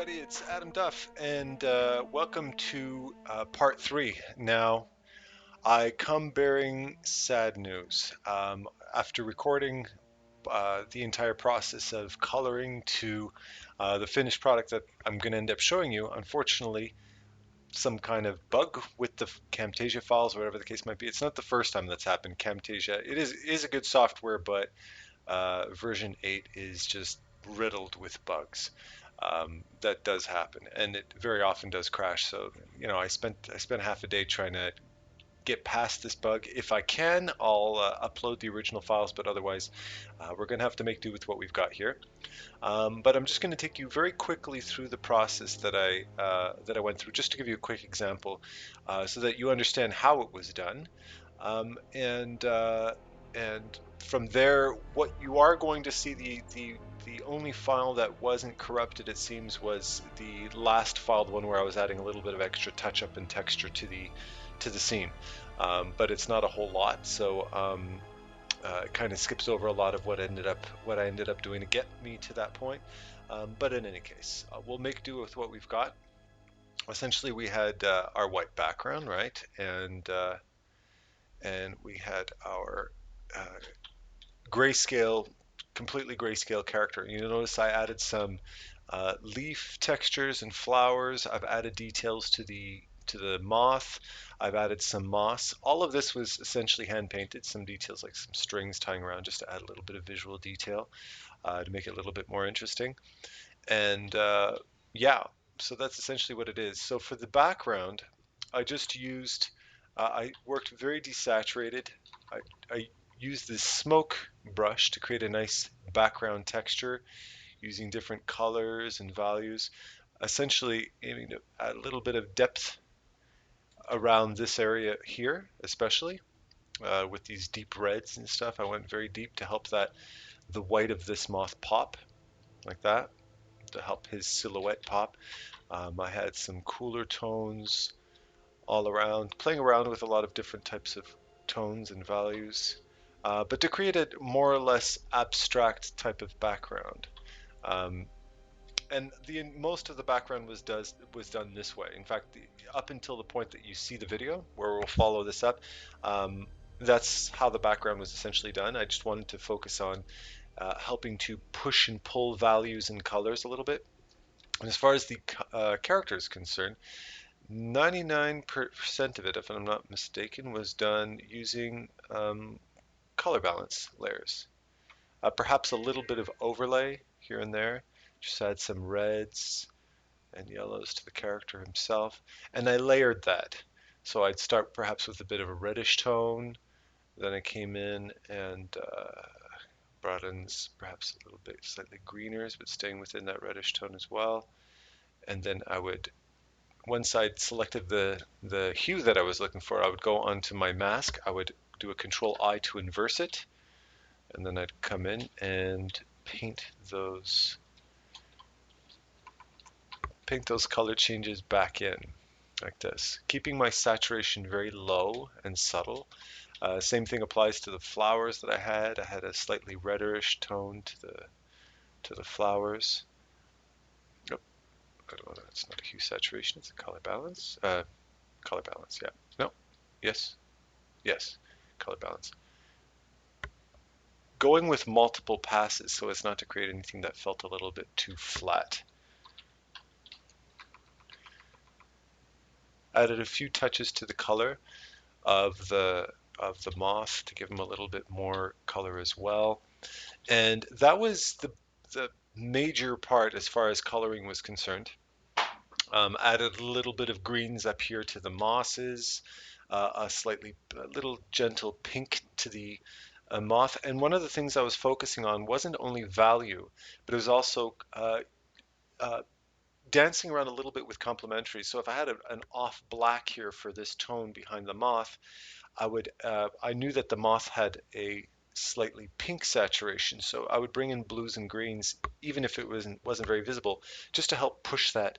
everybody, it's Adam Duff, and welcome to part three. Now, I come bearing sad news. After recording the entire process of coloring to the finished product that I'm going to end up showing you, unfortunately, some kind of bug with the Camtasia files, or whatever the case might be. It's not the first time that's happened. Camtasia, it is a good software, but version 8 is just riddled with bugs. That does happen, and it very often does crash. So, I spent half a day trying to get past this bug. If I can, I'll upload the original files, but otherwise, we're going to have to make do with what we've got here. But I'm just going to take you very quickly through the process that I went through, just to give you a quick example, so that you understand how it was done. And from there, what you are going to see, the only file that wasn't corrupted, it seems, was the last file, the one where I was adding a little bit of extra touch up and texture to the scene. But it's not a whole lot, so it kind of skips over a lot of what I ended up doing to get me to that point. But in any case, we'll make do with what we've got. Essentially, we had our white background, right? And we had our grayscale, completely grayscale character. You notice I added some leaf textures and flowers. I've added details to the moth. I've added some moss. All of this was essentially hand painted. Some details like some strings tying around just to add a little bit of visual detail to make it a little bit more interesting. And yeah, so that's essentially what it is. So for the background, I just used, I worked very desaturated. I used this smoke brush to create a nice background texture using different colors and values, essentially aiming to add a little bit of depth around this area here, especially with these deep reds and stuff. I went very deep to help the white of this moth pop like that, to help his silhouette pop. I had some cooler tones all around, playing around with a lot of different types of tones and values, but to create a more or less abstract type of background. Um, and the most of the background was done this way. In fact, up until the point that you see the video, where we'll follow this up, that's how the background was essentially done. I just wanted to focus on helping to push and pull values and colors a little bit. And as far as the character is concerned, 99% of it, if I'm not mistaken, was done using color balance layers. Perhaps a little bit of overlay here and there. Just add some reds and yellows to the character himself. And I layered that. So I'd start perhaps with a bit of a reddish tone. Then I came in and brought in perhaps a little bit slightly greeners, but staying within that reddish tone as well. And then once I'd selected the hue that I was looking for, I would go onto my mask. I would do a Control I to inverse it, and then I'd come in and paint those color changes back in like this, keeping my saturation very low and subtle. Same thing applies to the flowers that I had. I had a slightly reddish tone to the flowers. Nope, I don't know, it's not a hue saturation, it's a color balance. Color balance, yeah. No, yes, yes, color balance. Going with multiple passes so as not to create anything that felt a little bit too flat. Added a few touches to the color of the moth to give him a little bit more color as well. And that was the major part as far as coloring was concerned. Added a little bit of greens up here to the mosses, a little gentle pink to the moth. And one of the things I was focusing on wasn't only value, but it was also uh, dancing around a little bit with complementary. So if I had an off black here for this tone behind the moth, I knew that the moth had a slightly pink saturation, so I would bring in blues and greens, even if it wasn't very visible, just to help push that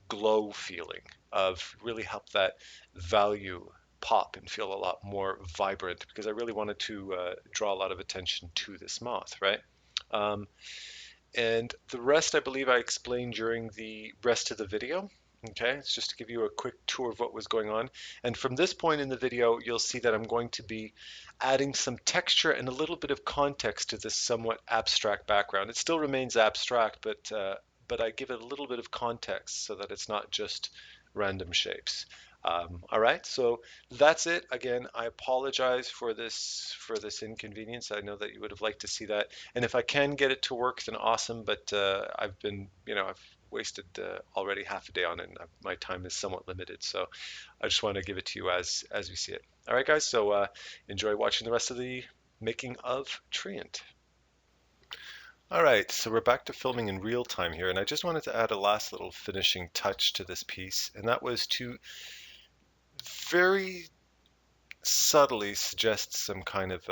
glow feeling of really help that value pop and feel a lot more vibrant, because I really wanted to draw a lot of attention to this moth, right? Um, And the rest, I believe I explained during the rest of the video. Okay, it's just to give you a quick tour of what was going on. And from this point in the video, you'll see that I'm going to be adding some texture and a little bit of context to this somewhat abstract background. It still remains abstract, but I give it a little bit of context so that it's not just random shapes. All right, so that's it. Again, I apologize for this inconvenience. I know that you would have liked to see that, and if I can get it to work, then awesome. But I've been, I've wasted already half a day on it, and my time is somewhat limited. So I just want to give it to you as we see it. All right, guys. So enjoy watching the rest of the making of Treant. All right, so we're back to filming in real time here, and I just wanted to add a last little finishing touch to this piece, and that was to very subtly suggest some kind of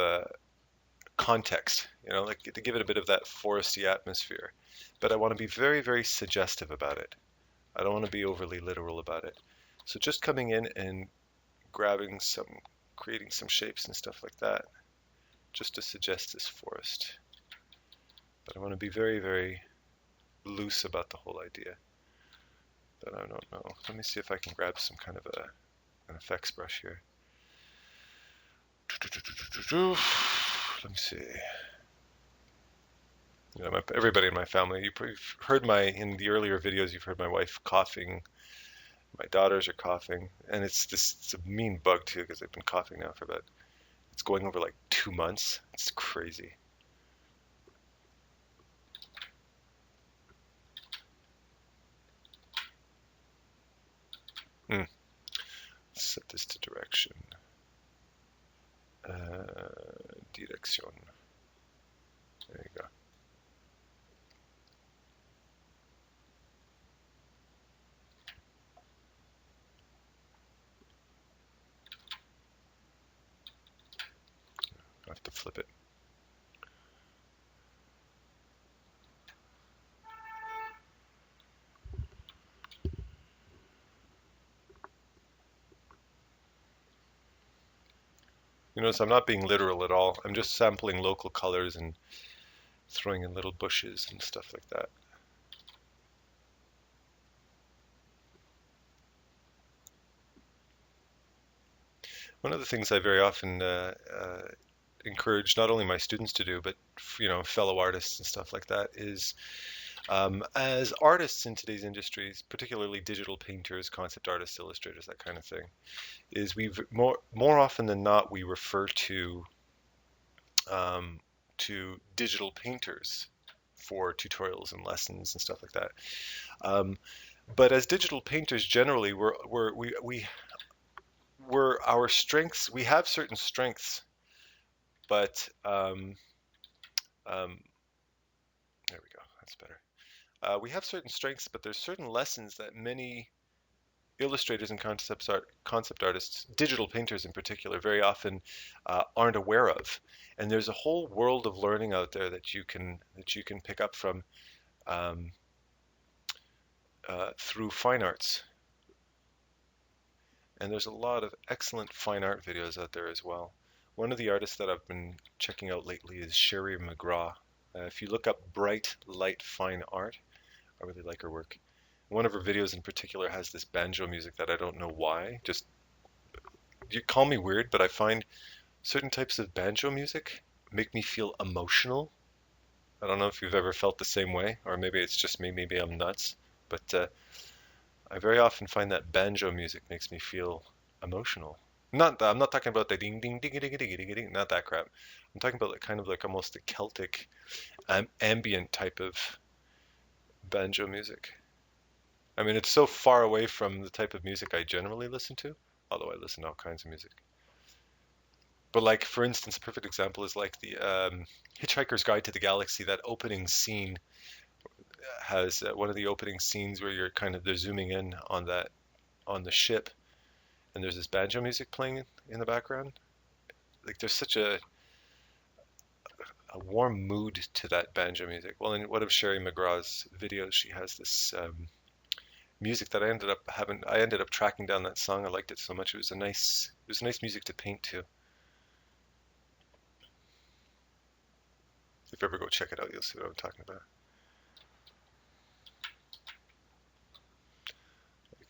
context, like to give it a bit of that foresty atmosphere. But I want to be very, very suggestive about it. I don't want to be overly literal about it. So just coming in and creating some shapes and stuff like that, just to suggest this forest. But I want to be very, very loose about the whole idea. But I don't know. Let me see if I can grab some kind of an effects brush here. Let me see. Everybody in my family, you've heard in the earlier videos, you've heard my wife coughing, my daughters are coughing, and it's a mean bug too, because they've been coughing now for it's going over like 2 months. It's crazy. Let's set this to direction. Direction. There you go. I have to flip it. You notice I'm not being literal at all. I'm just sampling local colors and throwing in little bushes and stuff like that. One of the things I very often encourage not only my students to do, but fellow artists and stuff like that is as artists in today's industries, particularly digital painters, concept artists, illustrators, that kind of thing, is more often than not we refer to digital painters for tutorials and lessons and stuff like that. But as digital painters, generally, we're our strengths. We have certain strengths, but there we go. That's better. We have certain strengths, but there's certain lessons that many illustrators and concept artists, digital painters in particular, very often aren't aware of. And there's a whole world of learning out there that you can pick up from through fine arts. And there's a lot of excellent fine art videos out there as well. One of the artists that I've been checking out lately is Sherry McGraw. If you look up Bright Light Fine Art, I really like her work. One of her videos in particular has this banjo music that I don't know why. Just, you call me weird, but I find certain types of banjo music make me feel emotional. I don't know if you've ever felt the same way, or maybe it's just me, maybe I'm nuts, but I very often find that banjo music makes me feel emotional. I'm not talking about the ding ding ding ding ding ding ding, not that crap. I'm talking about kind of like almost the Celtic ambient type of banjo music. I mean, it's so far away from the type of music I generally listen to, although I listen to all kinds of music. But like, for instance, a perfect example is like the Hitchhiker's Guide to the Galaxy. That opening scene has one of the opening scenes where they're zooming in on the ship, and there's this banjo music playing in the background. Like, there's such a warm mood to that banjo music. Well, in one of Sherry McGraw's videos, she has this music that I ended up tracking down that song. I liked it so much. It was nice music to paint to. If you ever go check it out, you'll see what I'm talking about.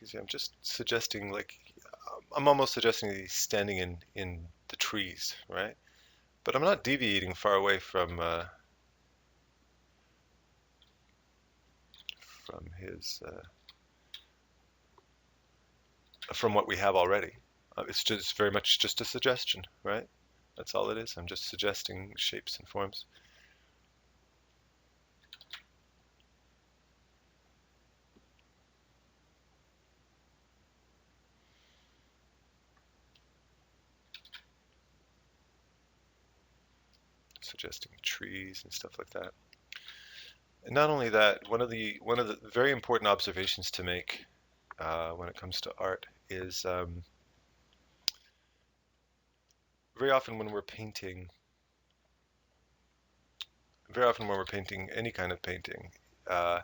you see, I'm just suggesting, like, I'm almost suggesting that he's standing in the trees, right? But I'm not deviating far away from his from what we have already. It's just very much just a suggestion, right? That's all it is. I'm just suggesting shapes and forms. Suggesting trees and stuff like that. And not only that, one of the very important observations to make when it comes to art is very often when we're painting, very often when we're painting any kind of painting, uh,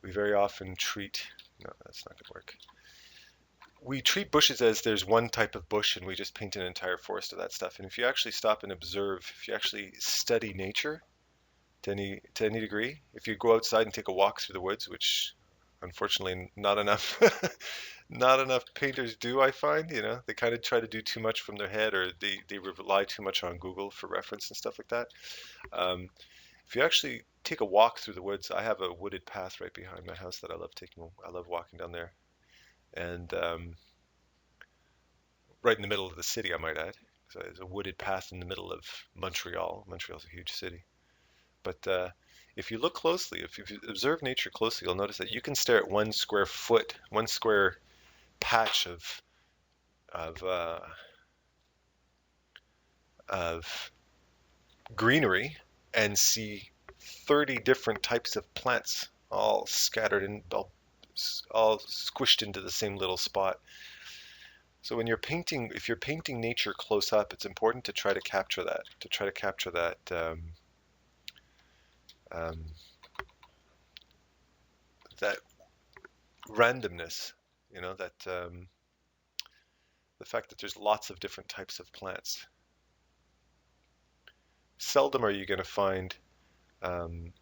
we very often treat, no, that's not going to work. We treat bushes as there's one type of bush and we just paint an entire forest of that stuff. And if you actually stop and observe, if you actually study nature to any degree, if you go outside and take a walk through the woods, which unfortunately not enough not enough painters do, I find, they kind of try to do too much from their head, or they rely too much on Google for reference and stuff like that. Um, if you actually take a walk through the woods, I have a wooded path right behind my house that I love walking down there. And right in the middle of the city, I might add. So there's a wooded path in the middle of Montreal. Montreal's a huge city. But if you look closely, if you observe nature closely, you'll notice that you can stare at 1 square foot, 1 square patch of uh, of greenery, and see 30 different types of plants all scattered and all squished into the same little spot. So when you're painting, if you're painting nature close up, it's important to try to capture that, um, that randomness, that the fact that there's lots of different types of plants. Seldom are you going to find, um,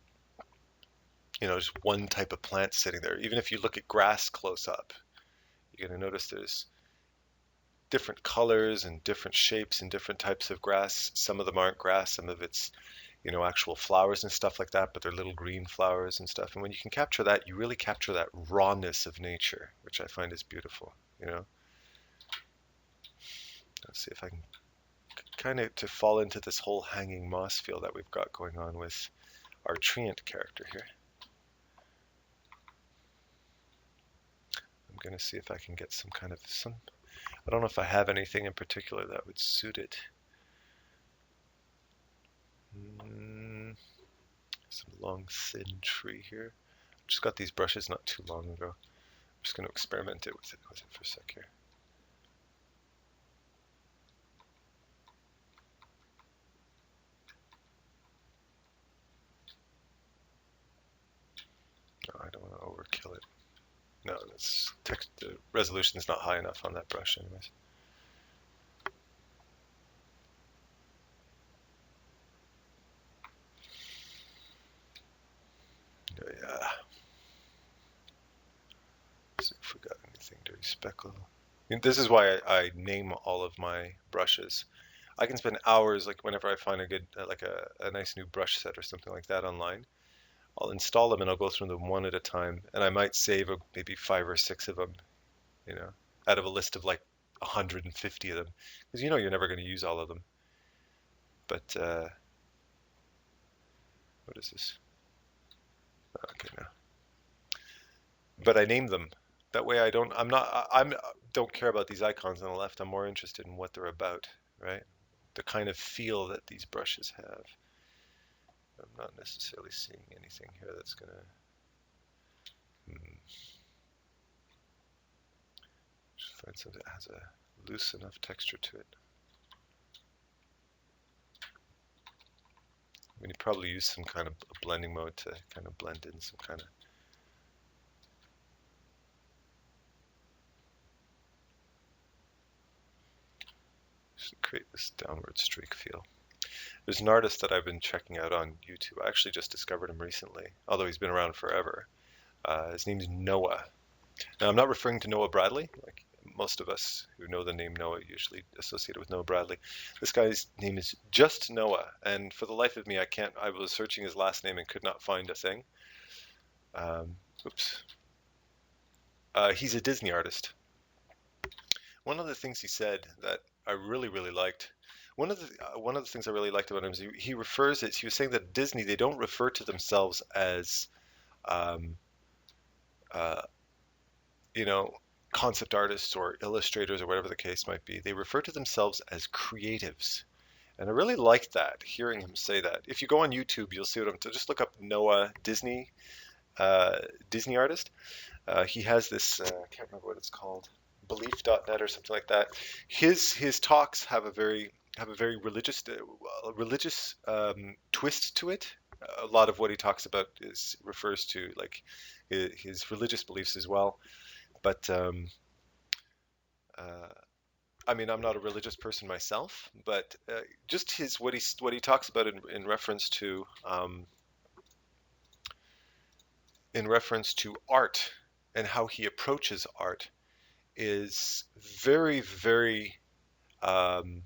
just one type of plant sitting there. Even if you look at grass close up, you're going to notice there's different colors and different shapes and different types of grass. Some of them aren't grass, some of it's, actual flowers and stuff like that, but they're little green flowers and stuff. And when you can capture that, you really capture that rawness of nature, which I find is beautiful. Let's see if I can kind of to fall into this whole hanging moss feel that we've got going on with our Treant character here. I'm going to see if I can get I don't know if I have anything in particular that would suit it. Some long thin tree here. Just got these brushes not too long ago. I'm just going to experiment with it for a sec here. No, I don't want to overkill it. No, the resolution is not high enough on that brush anyways. Yeah. Let's see if we got anything dirty speckle. This is why I name all of my brushes. I can spend hours, like whenever I find a good, like a nice new brush set or something like that online, I'll install them and I'll go through them one at a time, and I might save maybe 5 or 6 of them, out of a list of like 150 of them, because you're never going to use all of them. But what is this? Okay, now. But I name them. That way don't care about these icons on the left. I'm more interested in what they're about, right? The kind of feel that these brushes have. I'm not necessarily seeing anything here that's gonna just find something that has a loose enough texture to it. I'm gonna probably use some kind of blending mode to kind of blend in some kind of create this downward streak feel. There's an artist that I've been checking out on YouTube. I actually just discovered him recently, although he's been around forever. His name's Noah. Now, I'm not referring to Noah Bradley. Like most of us who know the name Noah usually associate it with Noah Bradley. This guy's name is just Noah, and for the life of me, I can't. I was searching his last name and could not find a thing. Um, oops. He's a Disney artist. One of the things he said that I really, really liked. One of the things I really liked about him is he refers it. He was saying that Disney, they don't refer to themselves as um, uh, you know, concept artists or illustrators or whatever the case might be. They refer to themselves as creatives. And I really liked that, hearing him say that. If you go on YouTube, you'll see what just look up Noah Disney, uh, Disney artist. He has this, I can't remember what it's called, belief.net or something like that. His talks have a very religious twist to it. A lot of what he talks about is refers to like his religious beliefs as well. But uh, I mean, I'm not a religious person myself, but just his what he talks about in reference to art and how he approaches art is very, very um,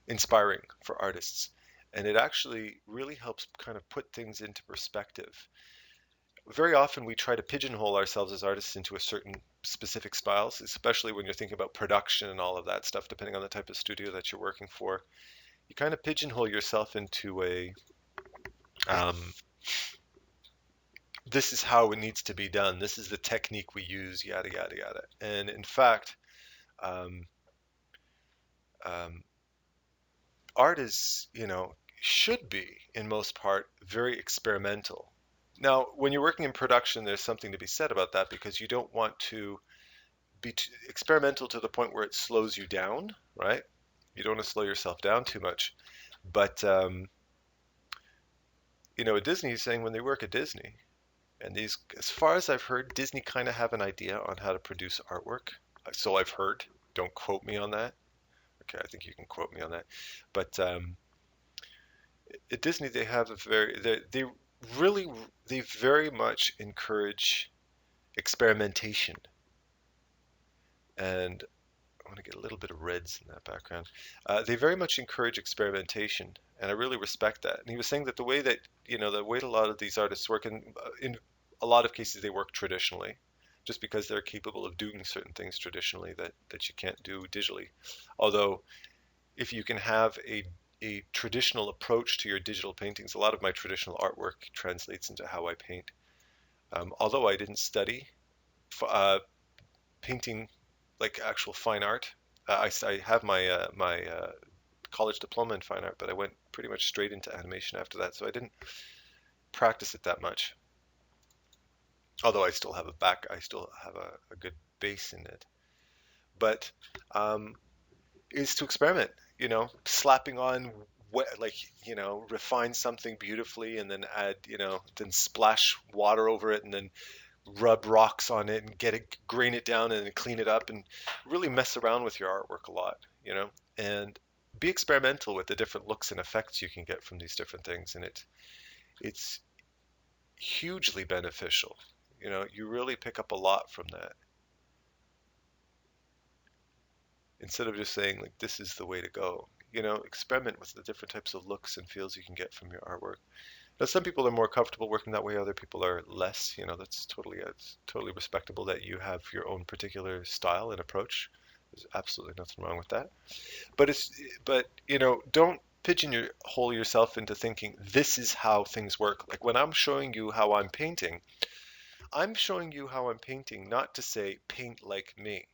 inspiring for artists. And it actually really helps kind of put things into perspective. Very often we try to pigeonhole ourselves as artists into a certain specific styles, especially when you're thinking about production and all of that stuff, depending on the type of studio that you're working for. You kind of pigeonhole yourself into a um, this is how it needs to be done. This is the technique we use, yada yada yada. And in fact, um, um, art is, should be in most part very experimental. Now, when you're working in production, there's something to be said about that because you don't want to be experimental to the point where it slows you down, right? You don't want to slow yourself down too much. But at Disney, is saying when they work at Disney, and these, as far as I've heard, Disney kind of have an idea on how to produce artwork. So I've heard. Don't quote me on that. Okay, I think you can quote me on that. But at Disney, they have a very they really they very much encourage experimentation, and I want to get a little bit of reds in that background. They very much encourage experimentation, and I really respect that. And he was saying that the way that the way a lot of these artists work, in a lot of cases they work traditionally, just because they're capable of doing certain things traditionally that you can't do digitally. Although if you can have a traditional approach to your digital paintings, a lot of my traditional artwork translates into how I paint. Although I didn't study painting like actual fine art. I have my college diploma in fine art, but I went pretty much straight into animation after that, so I didn't practice it that much. Although I still have a good base in it. But is to experiment, slapping on like, refine something beautifully and then add, then splash water over it and then rub rocks on it and grain it down and then clean it up and really mess around with your artwork a lot, and be experimental with the different looks and effects you can get from these different things. And it's hugely beneficial. You really pick up a lot from that instead of just saying like this is the way to go. Experiment with the different types of looks and feels you can get from your artwork. Now, some people are more comfortable working that way. Other people are less. It's totally respectable that you have your own particular style and approach. There's absolutely nothing wrong with that. But don't pigeonhole yourself into thinking this is how things work. Like when I'm showing you how I'm showing you how I'm painting, not to say paint like me.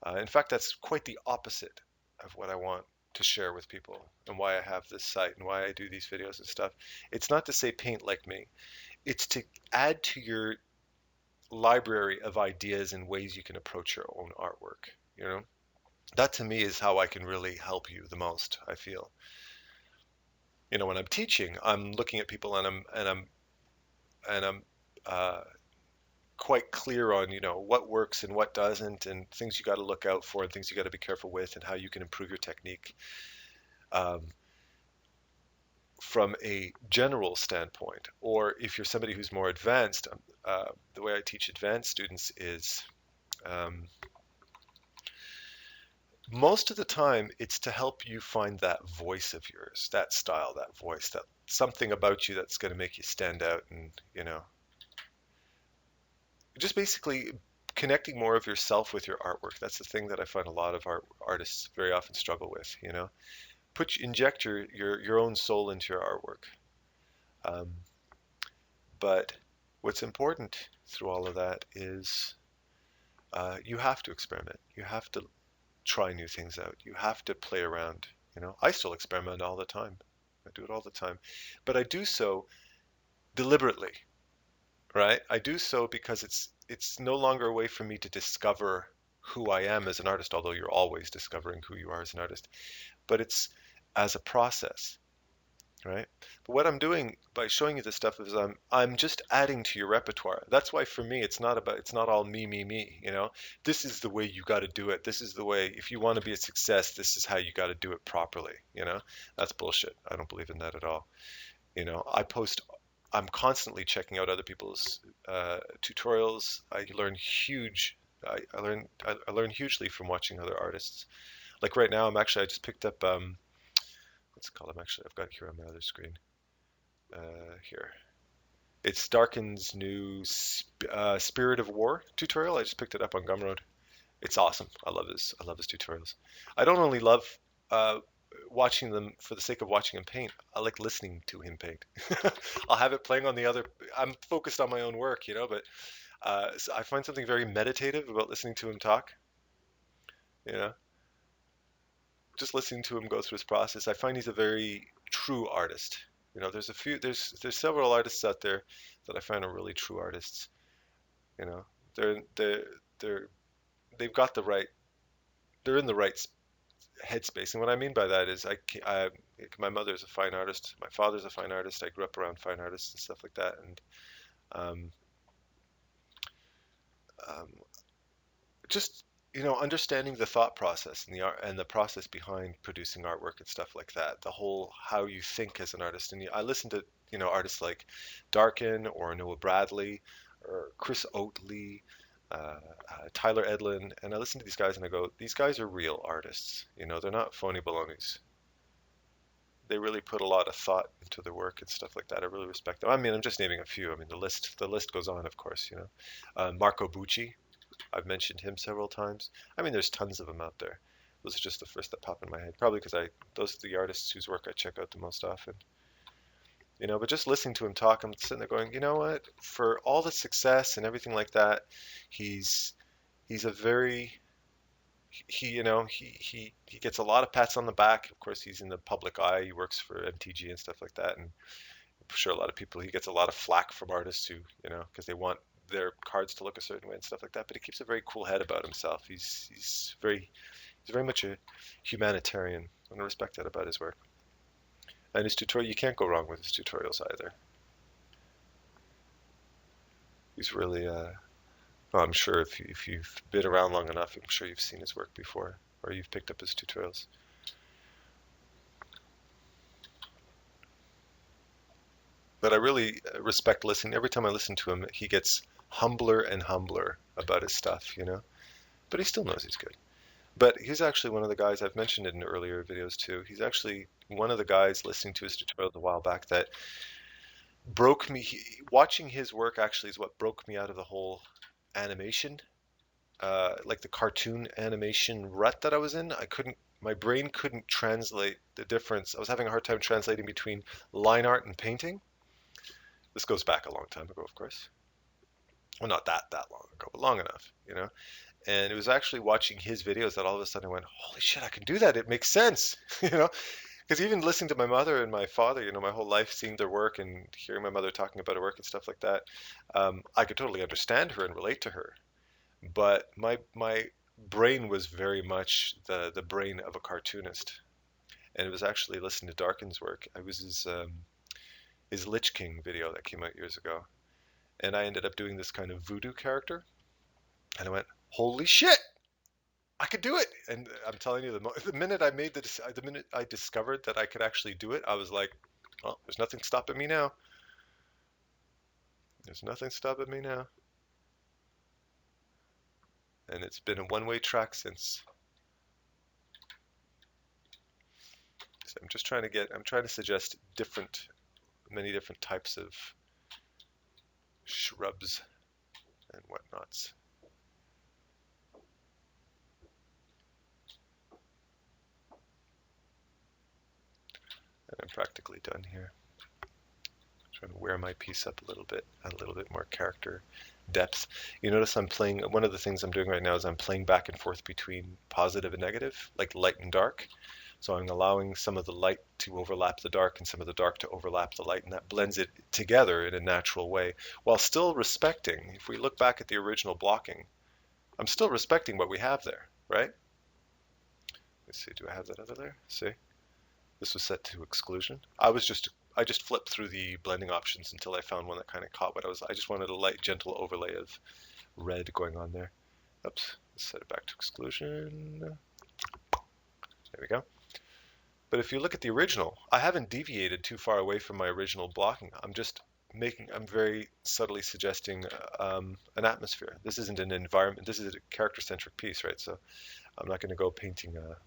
In fact, that's quite the opposite of what I want to share with people and why I have this site and why I do these videos and stuff. It's not to say paint like me. It's to add to your library of ideas and ways you can approach your own artwork. You know, that to me is how I can really help you the most, I feel. When I'm teaching, I'm looking at people and I'm uh, quite clear on what works and what doesn't and things you got to look out for and things you got to be careful with and how you can improve your technique. Um, from a general standpoint, or if you're somebody who's more advanced, the way I teach advanced students is Um, Most of the time, it's to help you find that voice of yours, that style, that voice, that something about you that's going to make you stand out, and just basically connecting more of yourself with your artwork. That's the thing that I find a lot of artists very often struggle with. Inject your own soul into your artwork. Um, but what's important through all of that is you have to experiment. You have to try new things out. You have to play around. I still experiment all the time. I do it all the time, but I do so deliberately, right? I do so because it's no longer a way for me to discover who I am as an artist, although you're always discovering who you are as an artist, but it's as a process, right? But what I'm doing by showing you this stuff is I'm just adding to your repertoire. That's why for me it's not all me. This is the way you got to do it. This is the way if you want to be a success, this is how you got to do it properly. That's bullshit. I don't believe in that at all. I'm constantly checking out other people's tutorials. I learn hugely from watching other artists. Like right now, I just picked up what's it called? I've got it here on my other screen. Here. It's Darkin's new Spirit of War tutorial. I just picked it up on Gumroad. It's awesome. I love his tutorials. I don't only love uh, watching them for the sake of watching him paint. I like listening to him paint. I'll have it playing on the other. I'm focused on my own work, but so I find something very meditative about listening to him talk. You know, just listening to him go through his process. I find he's a very true artist. There's several artists out there that I find are really true artists. You know, they're they're they're they've got the right. They're in the right headspace. And what I mean by that is my mother's a fine artist, my father's a fine artist. I grew up around fine artists and stuff like that, and um, um, just understanding the thought process and the art and the process behind producing artwork and stuff like that. The whole how you think as an artist. And I listen to artists like Darkin or Noah Bradley or Chris Oatley. Tyler Edlin, and I listen to these guys and I go, these guys are real artists. They're not phony balonies. They really put a lot of thought into their work and stuff like that. I really respect them. I mean, I'm just naming a few. I mean, the list goes on, of course. Marco Bucci, I've mentioned him several times. I mean, there's tons of them out there. Those are just the first that pop in my head. Probably because those are the artists whose work I check out the most often. But just listening to him talk, I'm sitting there going, you know what? For all the success and everything like that, he's he's a very he gets a lot of pats on the back. Of course, he's in the public eye. He works for MTG and stuff like that, and I'm sure a lot of people he gets a lot of flack from artists who because they want their cards to look a certain way and stuff like that. But he keeps a very cool head about himself. He's very much a humanitarian, and I respect that about his work. And his tutorial, you can't go wrong with his tutorials either. He's really well, I'm sure if you've been around long enough, I'm sure you've seen his work before, or you've picked up his tutorials. But I really respect listening. Every time I listen to him, he gets humbler and humbler about his stuff. But he still knows he's good. But he's actually one of the guys, I've mentioned it in earlier videos too. He's actually one of the guys listening to his tutorials a while back that broke me. Watching his work actually is what broke me out of the whole animation, like the cartoon animation rut that I was in. My brain couldn't translate the difference. I was having a hard time translating between line art and painting. This goes back a long time ago, of course. Well, not that long ago, but long enough. And it was actually watching his videos that all of a sudden I went, holy shit, I can do that. It makes sense, Because even listening to my mother and my father, my whole life, seeing their work and hearing my mother talking about her work and stuff like that, I could totally understand her and relate to her. But my brain was very much the brain of a cartoonist. And it was actually listening to Darkin's work. I was his Lich King video that came out years ago. And I ended up doing this kind of voodoo character. And I went, holy shit, I could do it. And I'm telling you, the minute the minute I discovered that I could actually do it, I was like, well, there's nothing stopping me now. There's nothing stopping me now. and it's been a one-way track since. So I'm trying to suggest many different types of shrubs and whatnots. And I'm practically done here. Trying to wear my piece up a little bit, add a little bit more character depth. You notice I'm playing, one of the things I'm doing right now is I'm playing back and forth between positive and negative, like light and dark. So I'm allowing some of the light to overlap the dark and some of the dark to overlap the light, and that blends it together in a natural way while still respecting, if we look back at the original blocking, I'm still respecting what we have there, right? Let's see, do I have that other layer? See? This was set to exclusion. I just flipped through the blending options until I found one that kind of caught what I just wanted a light, gentle overlay of red going on there. Oops, let's set it back to exclusion. There we go. But if you look at the original, I haven't deviated too far away from my original blocking. I'm very subtly suggesting an atmosphere. This isn't an environment, this is a character-centric piece, right? So I'm not going to go painting a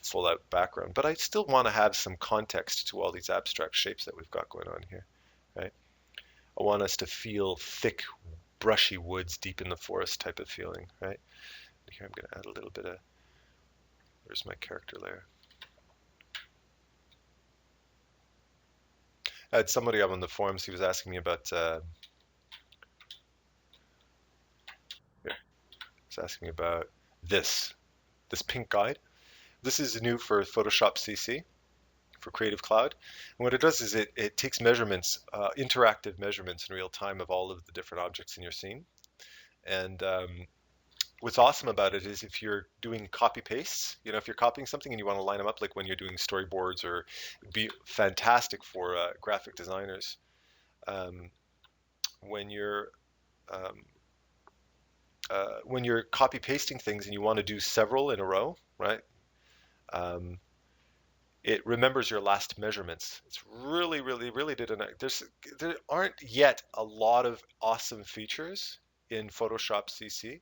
full out background, but I still want to have some context to all these abstract shapes that we've got going on here, right? I want us to feel thick, brushy woods deep in the forest type of feeling, right? Here I'm going to add a little bit of, where's my character layer? I had somebody up on the forums, he was asking me about, this, this pink guide. This is new for Photoshop CC, for Creative Cloud. And what it does is it takes measurements, interactive measurements in real time of all of the different objects in your scene. And what's awesome about it is if you're doing copy pastes, you know, if you're copying something and you want to line them up, like when you're doing storyboards, or it'd be fantastic for graphic designers. Um, when you're um, when you're copy pasting things and you want to do several in a row, right? Um, it remembers your last measurements. It's really, really, really there aren't yet a lot of awesome features in Photoshop CC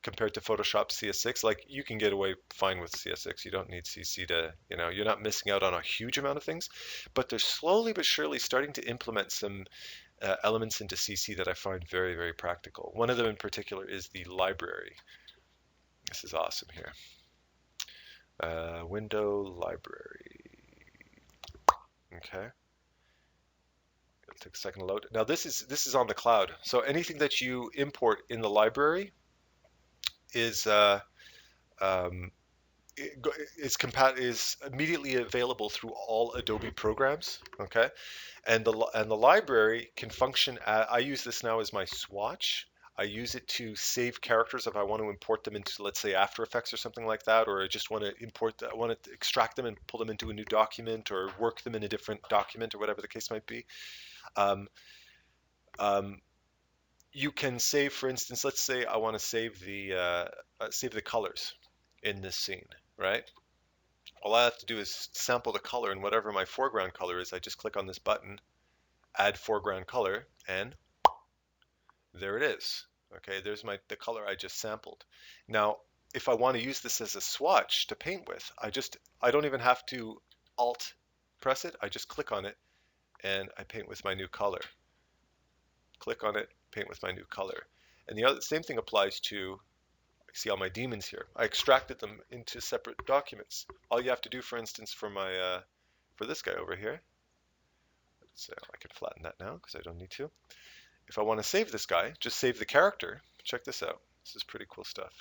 compared to Photoshop CS6. Like you can get away fine with CS6. You don't need CC to, you know, you're not missing out on a huge amount of things, but they're slowly but surely starting to implement some elements into CC that I find very, very practical. One of them in particular is the library. This is awesome here. Window library. Okay. It'll take a second to load. Now this is on the cloud. So anything that you import in the library is um, is immediately available through all Adobe programs. Okay, and the library can function. I use this now as my swatch. I use it to save characters if I want to import them into, let's say, After Effects or something like that, or I just want to I want to extract them and pull them into a new document, or work them in a different document, or whatever the case might be. Um, um, you can save, for instance, let's say I want to save the colors in this scene, right? All I have to do is sample the color, and whatever my foreground color is, I just click on this button, add foreground color, and there it is. Okay, there's the color I just sampled. Now, if I want to use this as a swatch to paint with, I don't even have to Alt press it. I just click on it, and I paint with my new color. Click on it, paint with my new color. And the same thing applies to, see all my demons here. I extracted them into separate documents. All you have to do, for instance, for this guy over here, so I can flatten that now because I don't need to. If I want to save this guy, just save the character. Check this out. This is pretty cool stuff.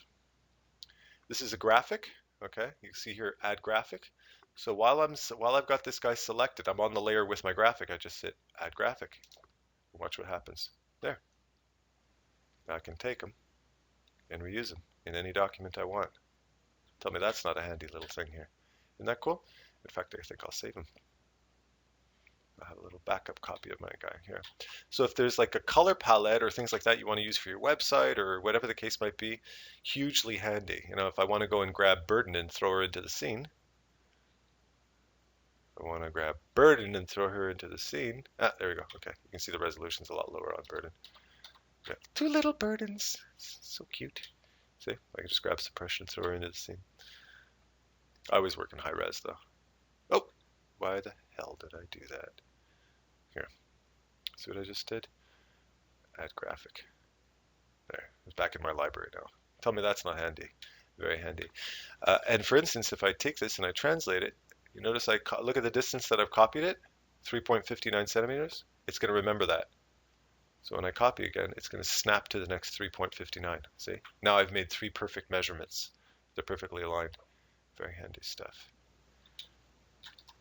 This is a graphic. Okay, you can see here, add graphic. So while I've got this guy selected, I'm on the layer with my graphic. I just hit add graphic. Watch what happens. There. Now I can take them and reuse them in any document I want. Tell me that's not a handy little thing here. Isn't that cool? In fact, I think I'll save them. I have a little backup copy of my guy here. So if there's like a color palette or things like that you want to use for your website or whatever the case might be, hugely handy. You know, if I want to go and grab Burden and throw her into the scene, I want to grab Burden and throw her into the scene. Ah, there we go. Okay, you can see the resolution's a lot lower on Burden. Yeah. Two little burdens. So cute. See, I can just grab suppression and throw her into the scene. I always work in high res though. Oh, why the hell did I do that? Here, see what I just did? Add graphic. There, it's back in my library now. Tell me that's not handy. Very handy. And for instance, if I take this and I translate it, you notice I look at the distance that I've copied it, 3.59 centimeters. It's going to remember that. So when I copy again, it's going to snap to the next 3.59. See? Now I've made three perfect measurements. They're perfectly aligned. Very handy stuff.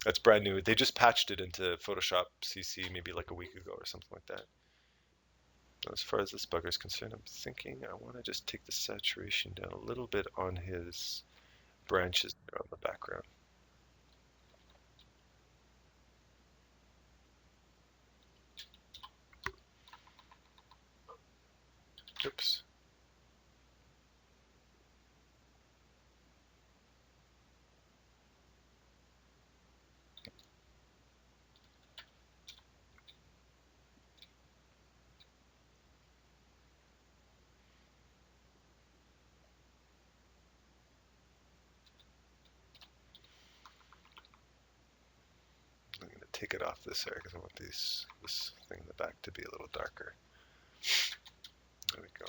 That's brand new. They just patched it into Photoshop CC maybe like a week ago or something like that. As far as this bugger is concerned, I'm thinking I want to just take the saturation down a little bit on his branches there on the background. Oops. I'm going to take it off this area because I want this thing in the back to be a little darker. There we go.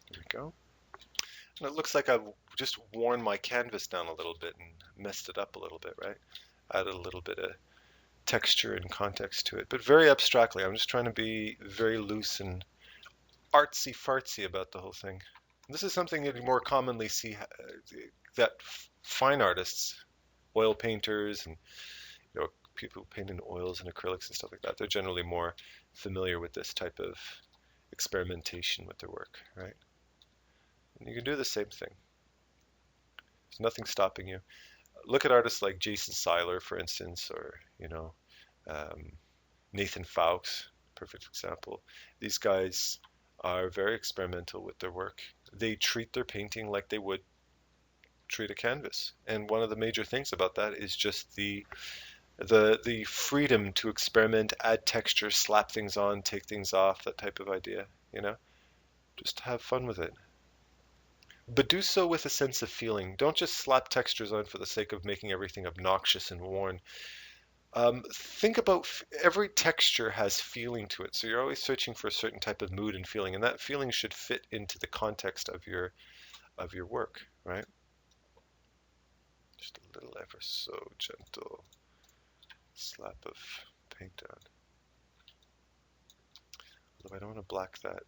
There we go. And it looks like I've just worn my canvas down a little bit and messed it up a little bit, right? Added a little bit of texture and context to it, but very abstractly. I'm just trying to be very loose and artsy-fartsy about the whole thing. This is something that you more commonly see that fine artists, oil painters, and people who paint in oils and acrylics and stuff like that, they're generally more familiar with this type of experimentation with their work, right? And you can do the same thing. There's nothing stopping you. Look at artists like Jason Seiler, for instance, or um, Nathan Fowkes, perfect example. These guys are very experimental with their work. They treat their painting like they would treat a canvas. And one of the major things about that is just the freedom to experiment, add texture, slap things on, take things off, that type of idea, Just have fun with it. But do so with a sense of feeling. Don't just slap textures on for the sake of making everything obnoxious and worn. Think about every texture has feeling to it. So you're always searching for a certain type of mood and feeling, and that feeling should fit into the context of your work, right? Just a little ever so gentle slap of paint on. Although I don't want to black that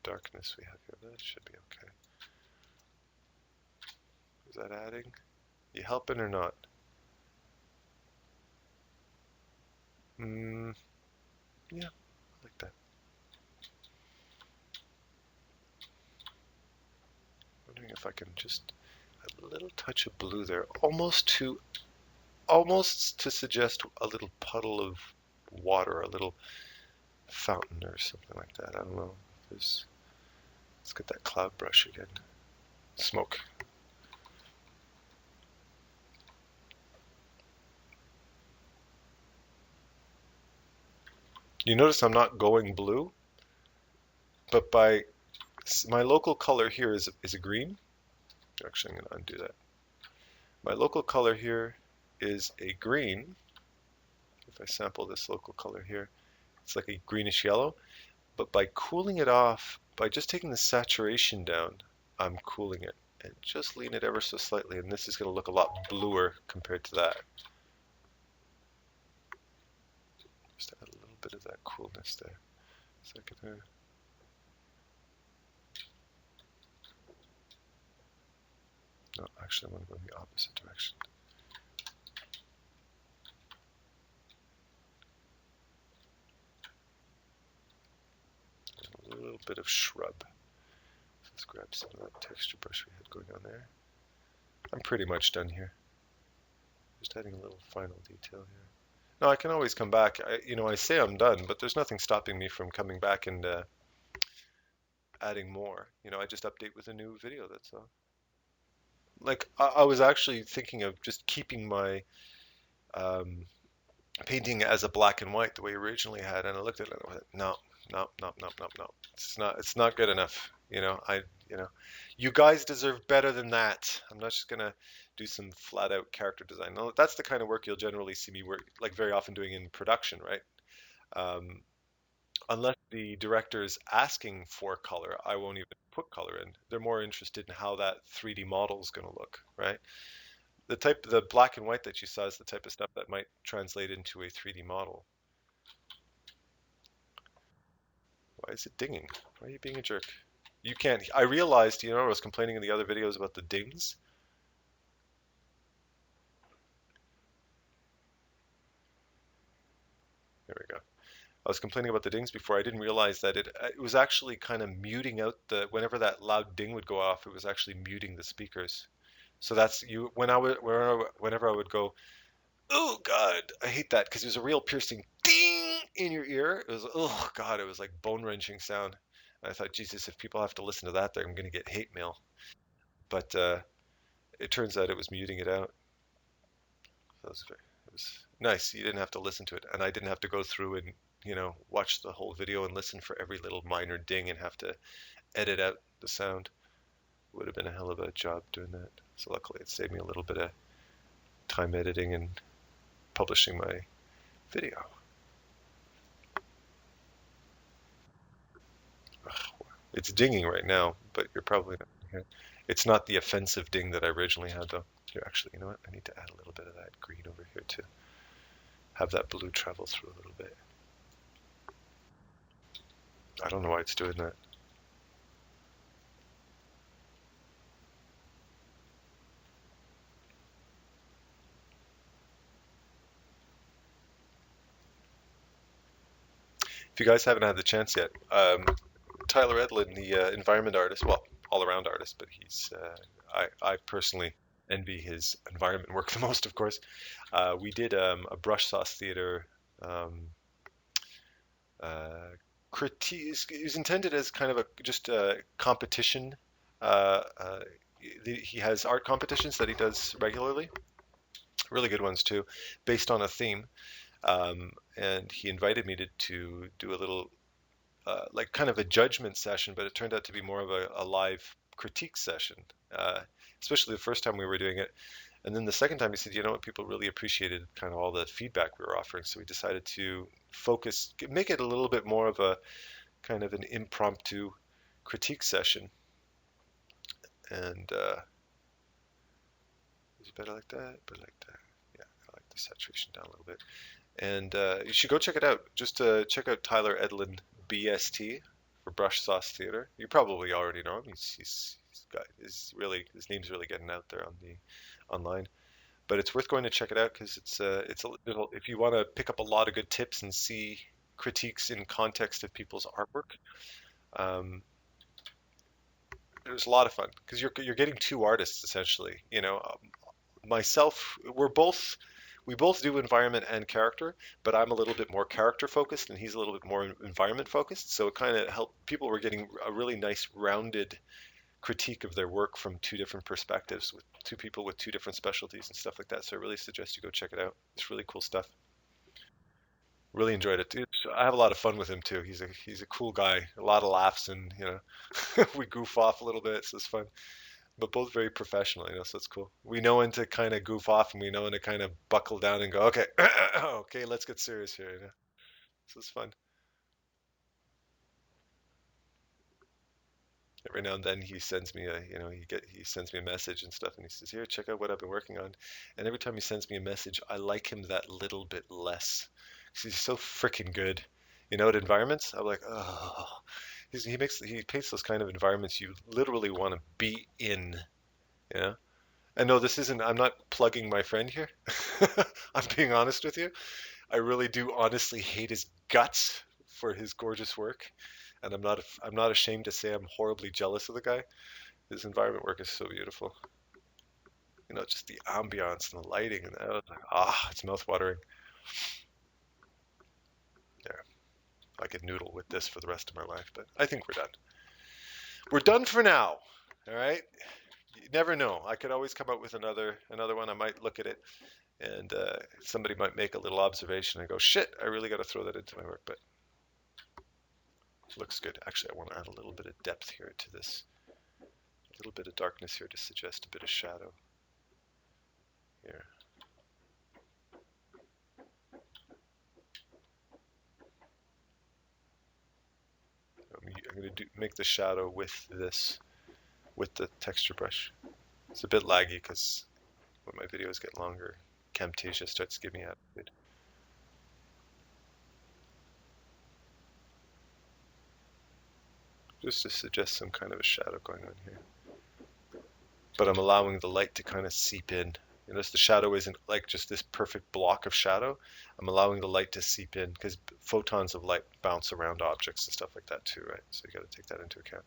darkness we have here, but that should be okay. Is that adding? You helping or not? Yeah, I like that. Wondering if I can just add a little touch of blue there, almost to suggest a little puddle of water, a little fountain or something like that. I don't know. Let's get that cloud brush again. Smoke. You notice I'm not going blue, but my local color here is a green. Actually, I'm going to undo that. My local color here is a green. If I sample this local color here, it's like a greenish yellow. But by cooling it off, by just taking the saturation down, I'm cooling it. And just lean it ever so slightly, and this is going to look a lot bluer compared to that. Just add a little bit of that coolness there. Second there. No, actually I want to go in the opposite direction. A little bit of shrub. So let's grab some of that texture brush we had going on there. I'm pretty much done here. Just adding a little final detail here. Now I can always come back. I say I'm done, but there's nothing stopping me from coming back and adding more. I just update with a new video. That's all. Like I was actually thinking of just keeping my um, painting as a black and white the way I originally had, and I looked at it and I went, no, no, no, no, no, no. It's not good enough. You know, you guys deserve better than that. I'm not just gonna do some flat out character design. No, that's the kind of work you'll generally see me work like very often doing in production, right? Um, unless the director is asking for color, I won't even put color in. They're more interested in how that 3D model is going to look, right? The black and white that you saw is the type of stuff that might translate into a 3D model. Why is it dinging? Why are you being a jerk? You can't. I realized, I was complaining in the other videos about the dings. There we go. I was complaining about the dings before. I didn't realize that it was actually kind of muting out whenever that loud ding would go off, it was actually muting the speakers. So that's you when I would whenever I would go, oh God, I hate that because it was a real piercing ding in your ear. It was, oh God, it was like bone wrenching sound. And I thought, Jesus, if people have to listen to that, I'm going to get hate mail. But it turns out it was muting it out. So it was nice. You didn't have to listen to it, and I didn't have to go through and watch the whole video and listen for every little minor ding and have to edit out the sound. Would have been a hell of a job doing that. So luckily, it saved me a little bit of time editing and publishing my video. It's dinging right now, but you're probably not here. It's not the offensive ding that I originally had, though. Here, actually, you know what? I need to add a little bit of that green over here to have that blue travel through a little bit. I don't know why it's doing that. If you guys haven't had the chance yet, Tyler Edlin, the environment artist, well, all-around artist, but I personally envy his environment work the most, of course. We did a brush sauce theater um, uh, critique. It was intended as kind of just a competition. Uh, uh, he has art competitions that he does regularly, really good ones too, based on a theme. And he invited me to do a little like kind of a judgment session, but it turned out to be more of a live critique session, uh, especially the first time we were doing it. And then the second time he said, you know what, people really appreciated kind of all the feedback we were offering. So we decided to make it a little bit more of a kind of an impromptu critique session. And is it better like that? Better like that. Yeah, I like the saturation down a little bit. And you should go check it out. Just check out Tyler Edlin BST for Brush Sauce Theater. You probably already know him. His name's really getting out there online. But it's worth going to check it out because it's a little, if you want to pick up a lot of good tips and see critiques in context of people's artwork. Um, it was a lot of fun because you're getting two artists essentially. Myself, we both do environment and character, but I'm a little bit more character focused and he's a little bit more environment focused. So it kind of helped. People were getting a really nice rounded critique of their work from two different perspectives with two people with two different specialties and stuff like that. So I really suggest you go check it out. It's really cool stuff. Really enjoyed it. I have a lot of fun with him too. He's a cool guy. A lot of laughs and we goof off a little bit, so it's fun. But both very professional, so it's cool. We know when to kind of goof off and we know when to kind of buckle down and go, okay, okay, let's get serious here. So it's fun. Every now and then he sends me he sends me a message and stuff, and he says, here, check out what I've been working on. And every time he sends me a message, I like him that little bit less. 'Cause he's so freaking good. At environments, I'm like, oh, he paints those kind of environments you literally want to be in. You know. And no, this isn't, I'm not plugging my friend here. I'm being honest with you. I really do honestly hate his guts for his gorgeous work. And I'm not ashamed to say I'm horribly jealous of the guy. His environment work is so beautiful. Just the ambiance and the lighting and it's mouth-watering. Yeah, I could noodle with this for the rest of my life, but I think we're done. we're done for now. All right. You never know. I could always come up with another one. I might look at it and somebody might make a little observation and go, shit, I really got to throw that into my work. But it looks good. Actually, I want to add a little bit of depth here to this. A little bit of darkness here to suggest a bit of shadow here. I'm going to make the shadow with this, with the texture brush. It's a bit laggy because when my videos get longer, Camtasia starts giving me attitude. Just to suggest some kind of a shadow going on here. But I'm allowing the light to kind of seep in. You notice the shadow isn't like just this perfect block of shadow. I'm allowing the light to seep in because photons of light bounce around objects and stuff like that too, right? So you got to take that into account.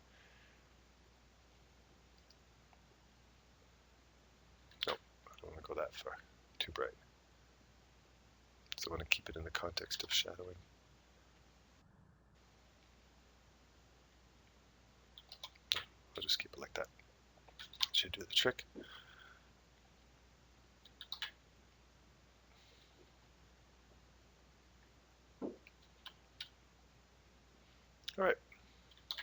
Nope, I don't want to go that far. Too bright. So I want to keep it in the context of shadowing. I'll just keep it like that. Should do the trick. All right.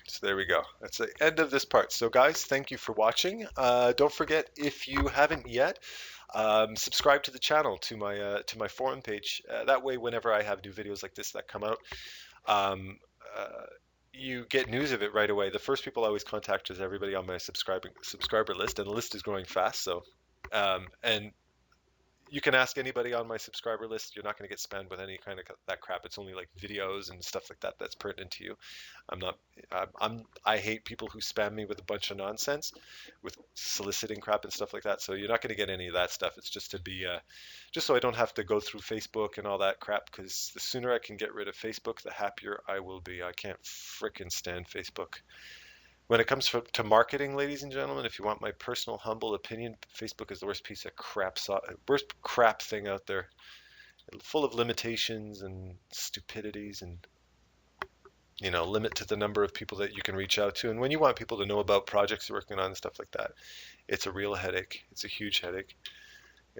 So there we go. That's the end of this part. So guys, thank you for watching. Don't forget, if you haven't yet, subscribe to the channel, to my forum page. That way, whenever I have new videos like this that come out, um, you get news of it right away. The first people I always contact is everybody on my subscriber list, and the list is growing fast. So, and you can ask anybody on my subscriber list. You're not going to get spammed with any kind of that crap. It's only like videos and stuff like that that's pertinent to you. I'm not. I hate people who spam me with a bunch of nonsense, with soliciting crap and stuff like that. So you're not going to get any of that stuff. It's just to be, just so I don't have to go through Facebook and all that crap. Because the sooner I can get rid of Facebook, the happier I will be. I can't frickin' stand Facebook. When it comes to marketing, ladies and gentlemen, if you want my personal humble opinion, Facebook is the worst piece of crap, worst crap thing out there. Full of limitations and stupidities, and limit to the number of people that you can reach out to. And when you want people to know about projects you're working on and stuff like that, it's a real headache. It's a huge headache.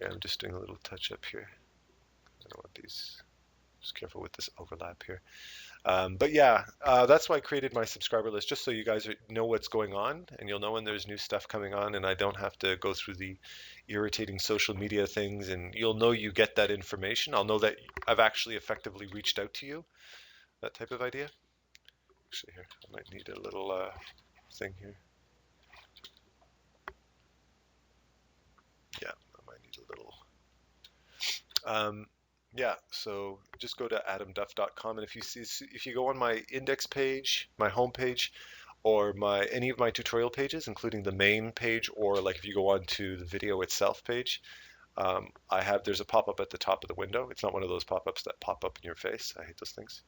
Yeah, I'm just doing a little touch up here. I don't want these. Just careful with this overlap here. But yeah, that's why I created my subscriber list, just so you guys know what's going on, and you'll know when there's new stuff coming on, and I don't have to go through the irritating social media things, and you'll know you get that information. I'll know that I've actually effectively reached out to you, that type of idea. Actually, here, I might need a little thing here. Yeah, I might need a little. Yeah, so just go to adamduff.com, and if you go on my index page, my home page, or any of my tutorial pages, including the main page, or like if you go on to the video itself page, there's a pop-up at the top of the window. It's not one of those pop-ups that pop up in your face. I hate those things.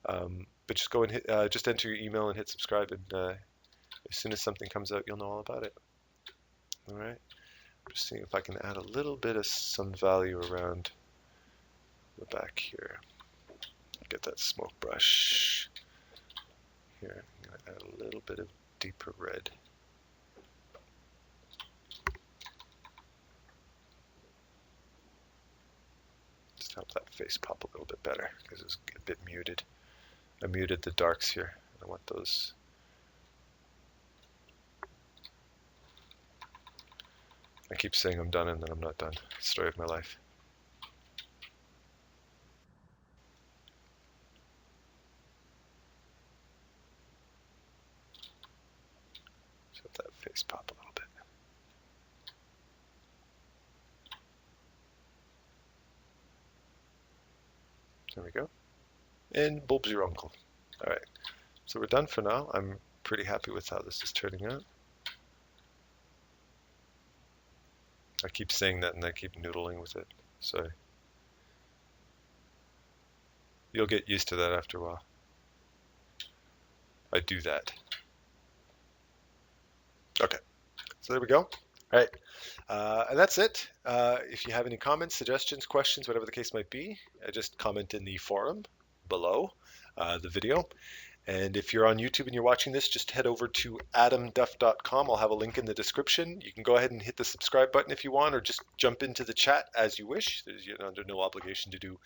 But just go and just enter your email and hit subscribe, and as soon as something comes out, you'll know all about it. All right. Just seeing if I can add a little bit of some value around the back here. Get that smoke brush. Here, I'm going to add a little bit of deeper red. Just help that face pop a little bit better because it's a bit muted. I muted the darks here. I want those. I keep saying I'm done and then I'm not done. Story of my life. Just let that face pop a little bit. There we go. And Bob's your uncle. All right. So we're done for now. I'm pretty happy with how this is turning out. I keep saying that and I keep noodling with it. So you'll get used to that after a while. I do that. Okay. So there we go. All right. And that's it. If you have any comments, suggestions, questions, whatever the case might be, just comment in the forum below the video. And if you're on YouTube and you're watching this, just head over to adamduff.com. I'll have a link in the description. You can go ahead and hit the subscribe button if you want, or just jump into the chat as you wish. You're under no obligation to do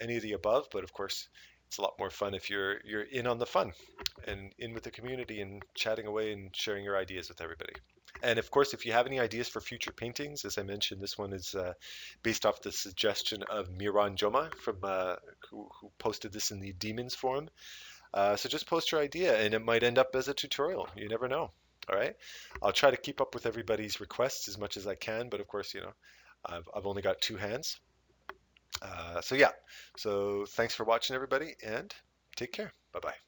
any of the above, but of course, it's a lot more fun if you're in on the fun and in with the community and chatting away and sharing your ideas with everybody. And of course, if you have any ideas for future paintings, as I mentioned, this one is based off the suggestion of Miran Joma who posted this in the Demons forum. So just post your idea, and it might end up as a tutorial. You never know. All right. I'll try to keep up with everybody's requests as much as I can, but of course, I've only got two hands. So yeah. So thanks for watching, everybody, and take care. Bye bye.